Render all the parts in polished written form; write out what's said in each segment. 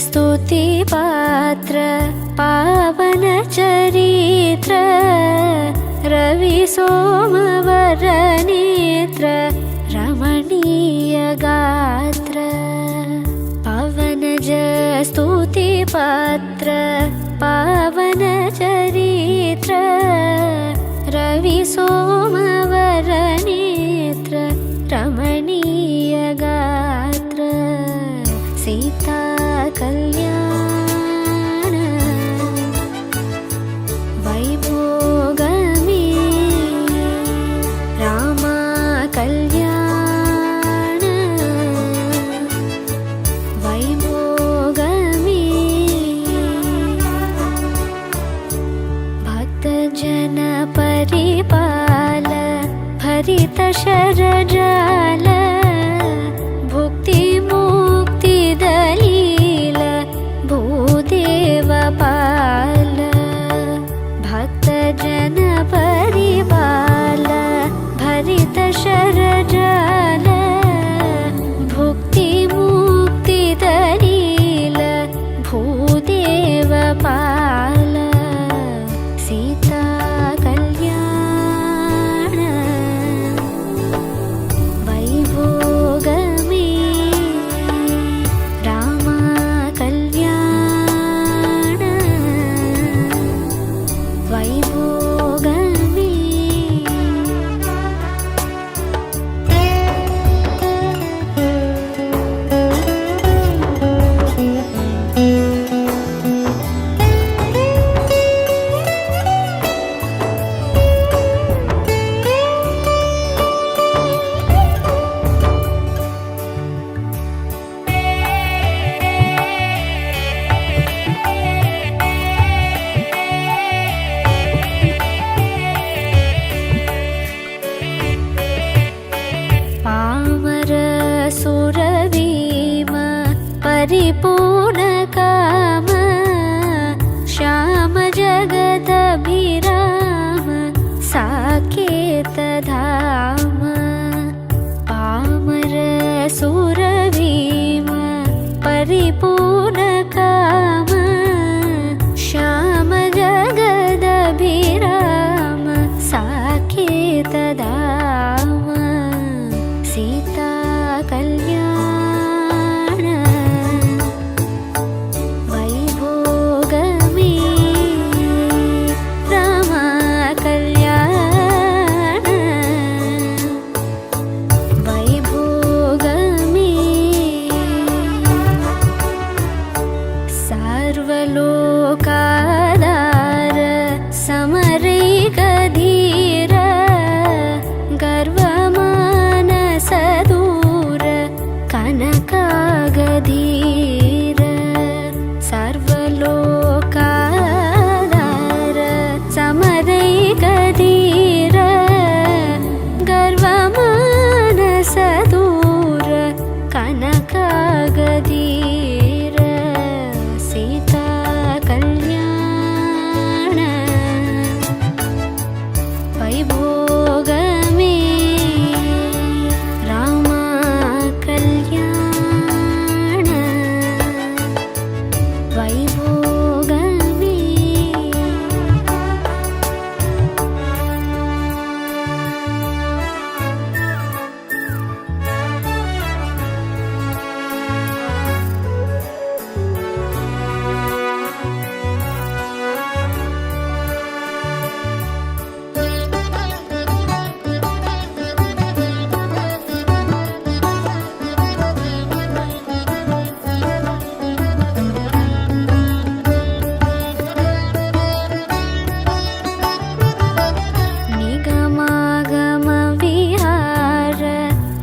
स्तुति पात्र पावन चरित्र रवि सोमवर नेत्र रमणीय गात्र पवनज स्तुति पात्र पावन चरित्र रवि सोमवर नेत्र रमणीय गात्र सीता कल्याण वैभोगमे रामा कल्याण वैभोगमे भक्तजन परिपाल भरित शरजाल पाल भक्तजन परिपाल भरित शरजाल भुक्ति मुक्ति दलील भूदेव पाल सीता कल्याण वैभोगमे रामा वैभोगमे परिपूर्ण काम श्याम जगदभिराम साकेत धाम पामर सुरभीम परिपूर्ण काम श्याम जगदभिराम साकेत धाम सीता कल्याण सर्वलोकाधार समरैकधीर गर्वमानसदूर कनकागधीर सर्वलोकाधार समरैकधीर गर्वमानसदूर कनकागधीर सीता कल्याण वैभोगमे रामा कल्याण वैभोगमे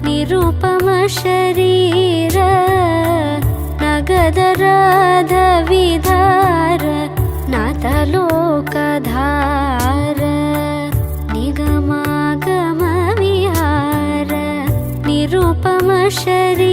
निरुपम शरीर विश्वराध विधार नाथलोकधार निगमागम विहार निरुपम शरीर